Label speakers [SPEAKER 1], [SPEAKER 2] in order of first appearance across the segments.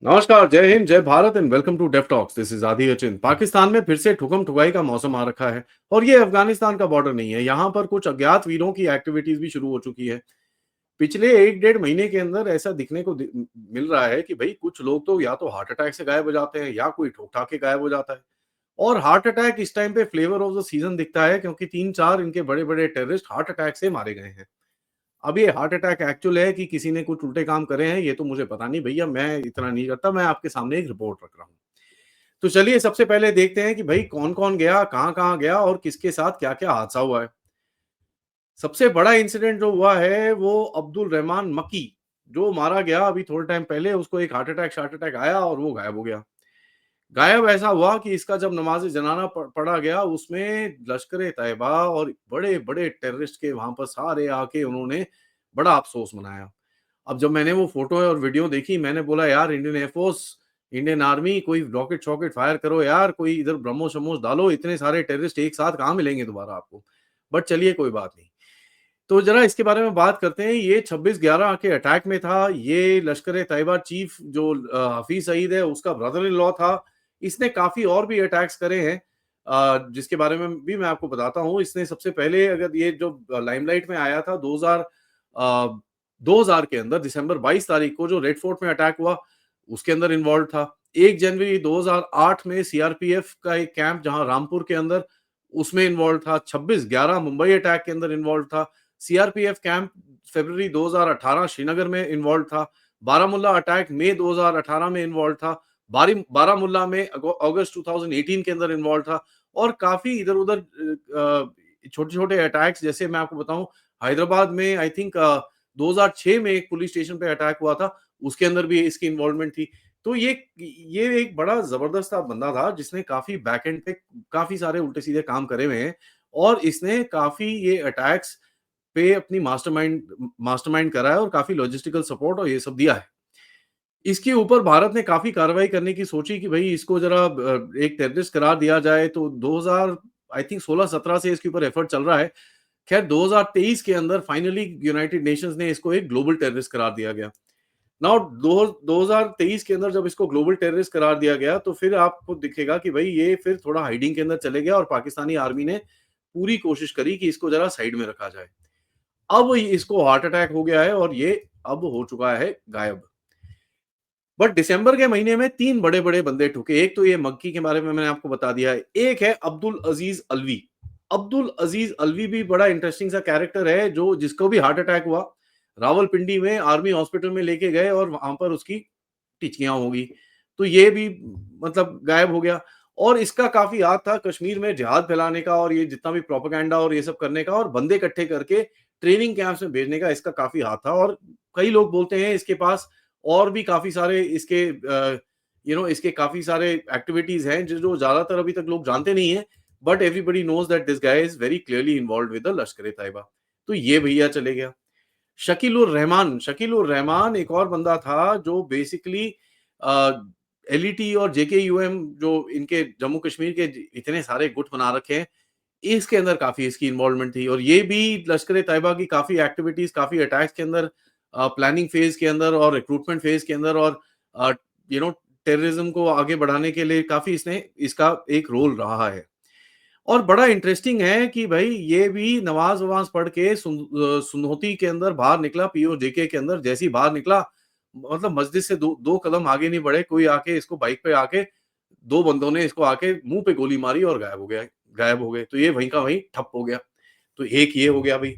[SPEAKER 1] नमस्कार, जय हिंद, जय Bharat and welcome to Deaf Talks. This is Adi Achin. Pakistan में फिर से ठुकम ठुकाई का मौसम आ रखा है और ये अफगानिस्तान का बॉर्डर नहीं है। यहाँ पर कुछ अज्ञात वीरों की एक्टिविटीज भी शुरू हो चुकी है। पिछले 1 डेढ़ महीने के अंदर ऐसा दिखने को मिल रहा है कि भाई कुछ लोग तो या तो हार्ट अटैक से गायब हो जाते हैं या कोई ठोक ठाक के गायब हो जाता है। और हार्ट अटैक इस टाइम पे फ्लेवर ऑफ द सीजन दिखता है क्योंकि 3-4 इनके बड़े-बड़े टेररिस्ट हार्ट अटैक से मारे गए हैं। अब ये हार्ट अटैक एक्चुअल है कि किसी ने कुछ उल्टे काम करे हैं, ये तो मुझे पता नहीं भैया, मैं इतना नहीं करता, मैं आपके सामने एक रिपोर्ट रख रहा हूँ। तो चलिए सबसे पहले देखते हैं कि भाई कौन-कौन गया, कहाँ-कहाँ गया और किसके साथ क्या-क्या हादसा हुआ है। सबसे बड़ा इंसिडेंट जो हुआ है वो अब्दुल रहमान मक्की, जो मारा गया अभी थोड़े टाइम पहले, उसको एक हार्ट अटैक आया और वो गायब हो गया। गायब ऐसा हुआ कि इसका जब नमाज़-ए-जनाज़ा पढ़ा गया उसमें लश्कर-ए-तैयबा और बड़े-बड़े टेररिस्ट के वहाँ पर सारे आके उन्होंने बड़ा अफ़सोस मनाया। अब जब मैंने वो फ़ोटो और वीडियो देखी, मैंने बोला यार इंडियन एयरफ़ोर्स, इंडियन आर्मी, कोई रॉकेट-शॉकेट फायर करो यार, कोई इधर ब्रह्मोस-वह्मोस डालो, इतने सारे टेररिस्ट एक साथ कहाँ मिलेंगे दोबारा आपको। बट चलिए कोई बात नहीं। तो ज़रा इसके बारे में बात करते हैं। ये 26/11 के अटैक में था। ये लश्कर-ए-तैयबा चीफ जो हफ़ीज़ सईद है, उसका ब्रदर इन लॉ था। इसने काफ़ी और भी अटैक्स करे हैं, जिसके बारे में भी मैं आपको बताता हूँ। इसने सबसे पहले अगर ये जो लाइमलाइट में आया था 2000 के अंदर दिसंबर 22 तारीख को जो रेड फोर्ट में अटैक हुआ, उसके अंदर इन्वॉल्व था। 1 जनवरी 2008 में सीआरपीएफ का एक कैंप जहाँ रामपुर के अंदर, उसमें इन्वॉल्व था। 26/11 मुंबई अटैक के अंदर इन्वॉल्व था। सीआरपीएफ कैंप फरवरी 2018 श्रीनगर में इन्वॉल्व था। बारामुल्ला अटैक मई 2018 में इन्वॉल्व था। बारामुल्ला में अगस्त 2018 के अंदर इन्वॉल्व था। और काफ़ी इधर-उधर छोटे-छोटे अटैक्स, जैसे मैं आपको बताऊँ, हैदराबाद में आई थिंक 2006 में एक पुलिस स्टेशन पे अटैक हुआ था, उसके अंदर भी इसकी इन्वॉल्वमेंट थी। तो ये एक बड़ा ज़बरदस्त बंदा था जिसने काफ़ी बैक एंड पे काफ़ी सारे उल्टे-सीधे काम करे हुए हैं और इसने काफ़ी ये अटैक्स पे अपनी मास्टरमाइंड करा है और काफ़ी लॉजिस्टिकल सपोर्ट और ये सब दिया है। इसके ऊपर भारत ने काफ़ी कार्रवाई करने की सोची कि भई इसको ज़रा एक टेररिस्ट करार दिया जाए, तो 2000 आई थिंक 16-17 से इसके ऊपर एफर्ट चल रहा है। खैर 2023 के अंदर फाइनली यूनाइटेड नेशंस ने इसको एक ग्लोबल टेररिस्ट करार दिया गया। नाउ 2023 के अंदर जब इसको ग्लोबल टेररिस्ट करार दिया गया, तो फिर आपको दिखेगा कि भई ये फिर थोड़ा हाइडिंग के अंदर चले गया और पाकिस्तानी आर्मी ने पूरी कोशिश करी कि इसको ज़रा साइड में रखा जाए। अब इसको हार्ट अटैक हो गया है और ये अब हो चुका है गायब। बट दिसंबर के महीने में 3 बड़े-बड़े बंदे ठुके। एक तो ये मक्की के बारे में मैंने आपको बता दिया है। एक है अब्दुल अजीज़ अल्वी। अब्दुल अजीज़ अल्वी भी बड़ा इंटरेस्टिंग सा कैरेक्टर है, जो जिसको भी हार्ट अटैक हुआ, रावलपिंडी में आर्मी हॉस्पिटल में लेके गए और वहाँ पर उसकी टिचकियाँ हो गई। तो ये भी मतलब गायब हो गया। और इसका काफ़ी हाथ था कश्मीर में जिहाद फैलाने का और ये जितना भी प्रोपेगेंडा और ये सब करने का और बंदे इकट्ठे करके ट्रेनिंग कैंप्स में भेजने का इसका काफ़ी हाथ था। और कई लोग बोलते हैं इसके पास और भी काफ़ी सारे इसके इसके काफ़ी सारे एक्टिविटीज़ हैं जो ज़्यादातर अभी तक लोग जानते नहीं हैं। But everybody knows that this guy is very clearly involved with the Lashkar-e-Taiba. तो ये भैया चले गया। शकील उर रहमान एक और बंदा था जो बेसिकली अ, एलईटी और जेकेयूएम, जो इनके जम्मू कश्मीर के इतने सारे गुट बना रखे हैं, इसके अंदर काफ़ी इसकी इन्वॉल्वमेंट थी और ये भी लश्कर-ए-तैयबा की काफ़ी एक्टिविटीज़, काफ़ी अटैक्स के अंदर, प्लानिंग फेज़ के अंदर और रिक्रूटमेंट फेज़ के अंदर और अ, यू नो टेररिज्म को आगे बढ़ाने के लिए काफ़ी इसने इसका एक रोल रहा है। और बड़ा इंटरेस्टिंग है कि भाई ये भी नमाज़-वमाज़ पढ़ के सुन्नोती के अंदर बाहर निकला, पीओजेके के अंदर जैसे ही बाहर निकला, मतलब मस्जिद से 2 कदम आगे नहीं बढ़े, कोई आके इसको बाइक पे आके 2 बंदों ने इसको आके मुँह पे गोली मारी और गायब हो गए। तो ये वहीं का वहीं ठप हो गया। तो एक ये हो गया भई।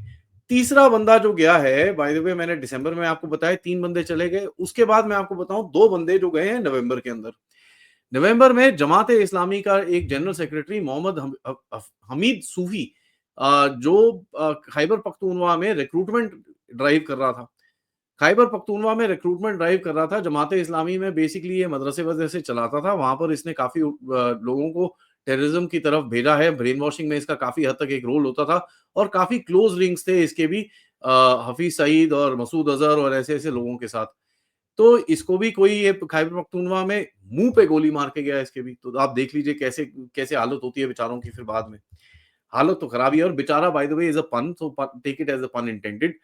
[SPEAKER 1] तीसरा बंदा जो गया है, बाय द वे मैंने दिसंबर में आपको बताया 3 बंदे चले गए। उसके बाद मैं आपको बताऊँ 2 बंदे जो गए हैं नवंबर के अंदर। नवंबर में जमात-ए-इस्लामी का एक जनरल सेक्रेटरी मोहम्मद हमीद सूफी, जो खैबर पख्तूनख्वा में रिक्रूटमेंट ड्राइव कर रहा था। खैबर पख्तूनख्वा में रिक्रूटमेंट ड्राइव कर रहा था। जमात-ए-इस्लामी में बेसिकली ये मदरसे-वदरसे चलाता था। वहाँ पर इसने काफ़ी लोगों को टेररिज्म की तरफ भेजा है। ब्रेन वॉशिंग में इसका काफ़ी हद तक एक रोल होता था और काफ़ी क्लोज़ लिंक्स थे इसके भी हफीज़ सईद और मसूद अज़हर और ऐसे-ऐसे लोगों के साथ। तो इसको भी कोई ये खैबर पख्तूनख्वा में मुँह पे गोली मार के गया इसके भी। तो आप देख लीजिए कैसे कैसे हालत होती है बेचारों की फिर बाद में। हालत तो खराब ही है और बेचारा by the way is a पन, सो प टेक इट एज़ अ पन इंटेंडेड।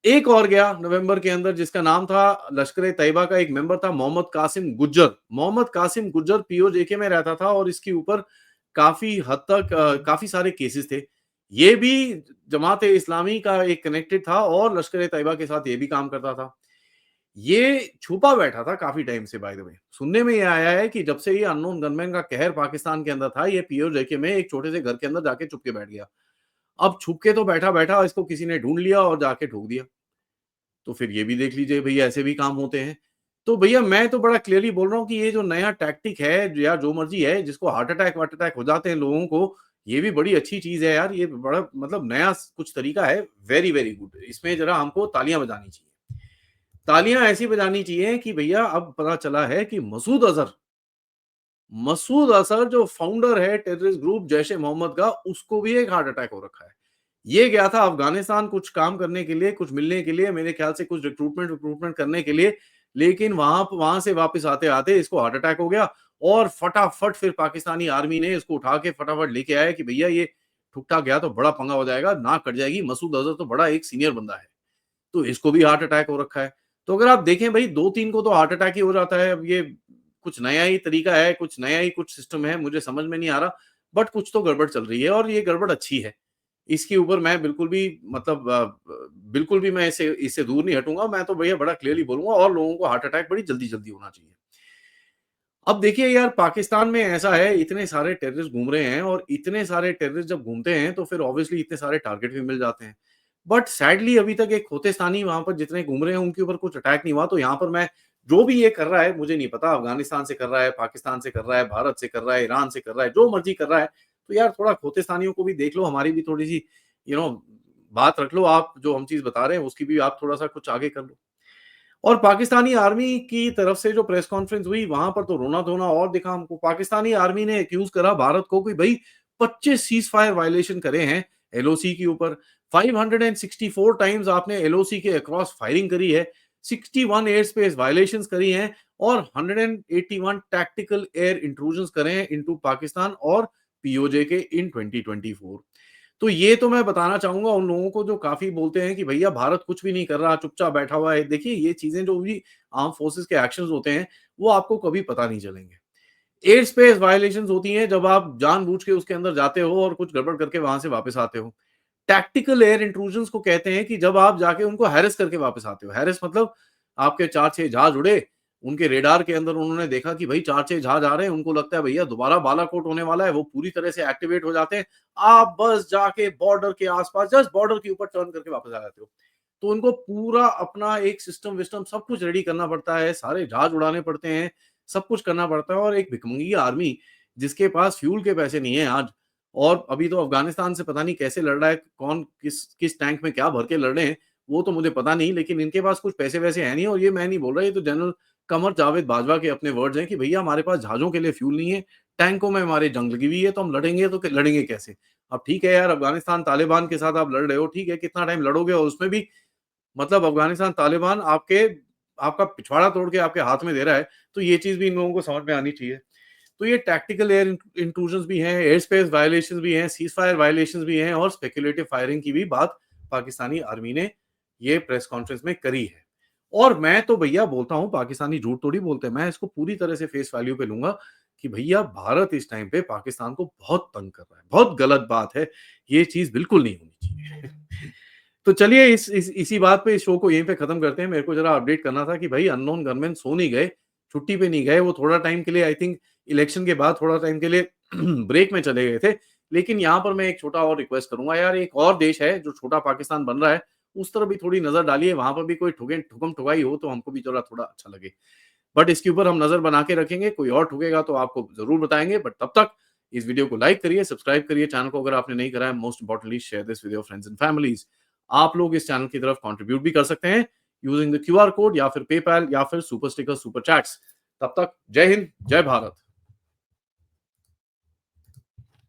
[SPEAKER 1] एक और गया नवंबर के अंदर जिसका नाम था लश्कर-ए-तैयबा का एक मेंबर था मोहम्मद कासिम गुज्जर। मोहम्मद कासिम गुज्जर पीओजेके में रहता था और इसके ऊपर काफ़ी हद तक काफ़ी सारे केसेस थे। ये भी जमात-ए-इस्लामी का एक कनेक्टेड था और लश्कर-ए-तैयबा के साथ ये भी काम करता था। ये छुपा बैठा था काफ़ी टाइम से बाय द वे। सुनने में ये आया है कि जब से ये अननोन गनमैन का कहर पाकिस्तान के अंदर था, ये पीओजेके में एक छोटे से घर के अंदर जाके छुप के बैठ गया। अब छुप के तो बैठा-बैठा इसको किसी ने ढूँढ लिया और जाके ठोक दिया। तो फिर ये भी देख लीजिए भैया ऐसे भी काम होते हैं। तो भैया मैं तो बड़ा क्लियरली बोल रहा हूँ कि ये जो नया टैक्टिक है या जो मर्ज़ी है जिसको हार्ट अटैक हो जाते हैं लोगों को, ये भी बड़ी अच्छी चीज़ है यार। ये बड़ा मतलब नया कुछ तरीका है, वेरी, वेरी गुड। इसमें ज़रा हमको तालियाँ बजानी चाहिए। तालियाँ ऐसी बजानी चाहिए कि भैया अब पता चला है कि मसूद अज़हर जो फाउंडर है टेररिस्ट ग्रुप जैश-ए-मोहम्मद का, उसको भी एक हार्ट अटैक हो रखा है। ये गया था अफ़गानिस्तान कुछ काम करने के लिए, कुछ मिलने के लिए, मेरे ख़्याल से कुछ रिक्रूटमेंट करने के लिए, लेकिन वहाँ से वापस आते-आते इसको हार्ट अटैक हो गया और फटाफट फिर पाकिस्तानी आर्मी ने इसको उठा के फटाफट लेके आए कि भैया ये ठुक-ठाक गया तो बड़ा पंगा हो जाएगा, नाक कट जाएगी। मसूद अज़हर तो बड़ा एक सीनियर बंदा है, तो इसको भी हार्ट अटैक हो रखा है। तो अगर आप देखें भई 2-3 को तो हार्ट अटैक ही हो जाता है। अब ये कुछ नया ही तरीका है, कुछ नया ही कुछ सिस्टम है, मुझे समझ में नहीं आ रहा, बट कुछ तो गड़बड़ चल रही है और ये गड़बड़ अच्छी है। इसके ऊपर मैं बिल्कुल भी मतलब बिल्कुल भी मैं इससे इससे दूर नहीं हटूँगा। मैं तो भैया बड़ा क्लियरली बोलूँगा और लोगों को हार्ट अटैक बड़ी जल्दी-जल्दी होना चाहिए। अब देखिए यार पाकिस्तान में ऐसा है, इतने सारे टेररिस्ट घूम रहे हैं और इतने सारे टेररिस्ट जब घूमते हैं तो फिर ऑब्वियसली इतने सारे टारगेट भी मिल जाते हैं। बट सैडली अभी तक एक खोतेस्तानी वहाँ पर जितने घूम रहे हैं उनके ऊपर कुछ अटैक नहीं हुआ। तो यहाँ पर मैं जो भी ये कर रहा है मुझे नहीं पता अफ़गानिस्तान से कर रहा है, पाकिस्तान से कर रहा है, भारत से कर रहा है, ईरान से कर रहा है, जो मर्ज़ी कर रहा है। तो यार थोड़ा खोतेस्तानियों को भी देख लो, हमारी भी थोड़ी-सी यू नो बात रख लो आप जो हम चीज़ बता रहे हैं उसकी भी आप थोड़ा-सा कुछ आगे कर लो। और पाकिस्तानी आर्मी की तरफ से जो प्रेस कॉन्फ्रेंस हुई वहां पर तो रोना-धोना और दिखा हमको। पाकिस्तानी आर्मी ने एक्यूज़ करा भारत को कि भई 25 सीज़ फायर वायलेशन करे हैं एलओसी के ऊपर। 564 टाइम्स आपने एलओसी के अक्रॉस फायरिंग करी है, 61 एयर स्पेस वायलेशंस करी हैं और 181 टैक्टिकल एयर इंट्रूजन्स करे हैं इनटू पाकिस्तान और पीओजे के इन 2024। तो ये तो मैं बताना चाहूँगा उन लोगों को जो काफ़ी बोलते हैं कि भैया भारत कुछ भी नहीं कर रहा, चुपचाप बैठा हुआ है। देखिए ये चीज़ें जो भी आर्म्ड फोर्सेस के एक्शंस होते हैं, वो आपको कभी पता नहीं चलेंगे। एयर स्पेस वायलेशंस होती हैं जब आप जानबूझ के उसके अंदर जाते हो और कुछ गड़बड़ करके वहाँ से वापस आते हो। टैक्टिकल एयर इंट्रूजन्स को कहते हैं कि जब आप जाके उनको हैरेस करके वापस आते हो। हैरेस मतलब आपके 4-6 जहाज उड़े, उनके रेडार के अंदर उन्होंने देखा कि भई 4-6 जहाज आ रहे हैं, उनको लगता है भैया दोबारा बालाकोट होने वाला है, वो पूरी तरह से एक्टिवेट हो जाते हैं। आप बस जाके बॉर्डर के आस-पास जस्ट बॉर्डर के ऊपर टर्न करके वापस आ जाते हो। तो उनको पूरा अपना एक सिस्टम-विस्टम सब कुछ रेडी करना पड़ता है, सारे जहाज उड़ाने पड़ते हैं, सब कुछ करना पड़ता है और एक भिखमंगी आर्मी जिसके पास फ्यूल के पैसे नहीं है आज और अभी तो अफ़गानिस्तान से पता नहीं कैसे लड़ रहा है, कौन किस किस टैंक में क्या भर के लड़ रहे हैं, वो तो मुझे पता नहीं, लेकिन इनके पास कुछ पैसे-वैसे हैं नहीं और ये मैं नहीं बोल रहा, ये तो जनरल कमर जावेद बाजवा के अपने वर्ड्स हैं कि भैया हमारे पास जहाज़ों के लिए फ्यूल नहीं है, टैंकों में हमारी जंग लगी हुई है, तो हम लड़ेंगे तो लड़ेंगे कैसे? अब ठीक है यार, अफ़गानिस्तान तालिबान के साथ आप लड़ रहे हो, ठीक है, कितना टाइम लड़ोगे और उसमें भी मतलब अफ़गानिस्तान तालिबान आपका पिछवाड़ा तोड़ के आपके हाथ में दे रहा है, तो ये चीज़ भी इन लोगों को समझ में आनी चाहिए। तो ये टैक्टिकल एयर इंट्रूजन्स भी हैं, एयर स्पेस वायलेशंस भी हैं, सीज़ फायर वायलेशंस भी हैं और स्पेक्युलेटिव फायरिंग की भी बात पाकिस्तानी आर्मी ने ये प्रेस कॉन्फ्रेंस में करी है। और मैं तो भैया बोलता हूँ पाकिस्तानी झूठ थोड़ी बोलते हैं, मैं इसको पूरी तरह से फेस वैल्यू पे लूँगा कि भैया भारत इस टाइम पे पाकिस्तान को बहुत तंग कर रहा है, बहुत गलत बात है, ये चीज़ बिल्कुल नहीं होनी चाहिए। तो चलिए इस इसी बात पे इस शो को यहीं पे खत्म करते हैं। मेरे को ज़रा अपडेट करना था कि भाई अननोन गनमैन सो नहीं गए, छुट्टी पे नहीं गए, वो थोड़ा टाइम के लिए आई थिंक इलेक्शन के बाद थोड़ा टाइम के लिए ब्रेक में चले गए थे। लेकिन यहाँ पर मैं एक छोटा और रिक्वेस्ट करूँगा यार, एक और देश है जो छोटा पाकिस्तान बन रहा है, उस तरफ भी थोड़ी नज़र डालिए, वहाँ पर भी कोई ठुकम-ठुकाई हो तो हमको भी ज़रा थोड़ा अच्छा लगे। बट इसके ऊपर हम नज़र बना के रखेंगे, कोई और ठुकेगा तो आपको ज़रूर बताएँगे। बट तब तक इस वीडियो को लाइक करिए, सब्सक्राइब करिए चैनल को अगर आपने नहीं करा है। Most importantly share this with your friends and families. आप लोग इस चैनल की तरफ कंट्रीब्यूट भी कर सकते हैं यूजिंग द क्यूआर कोड या फिर पेपैल या फिर सुपर स्टिकर, सुपर चैट्स। तब तक जय हिंद, जय भारत।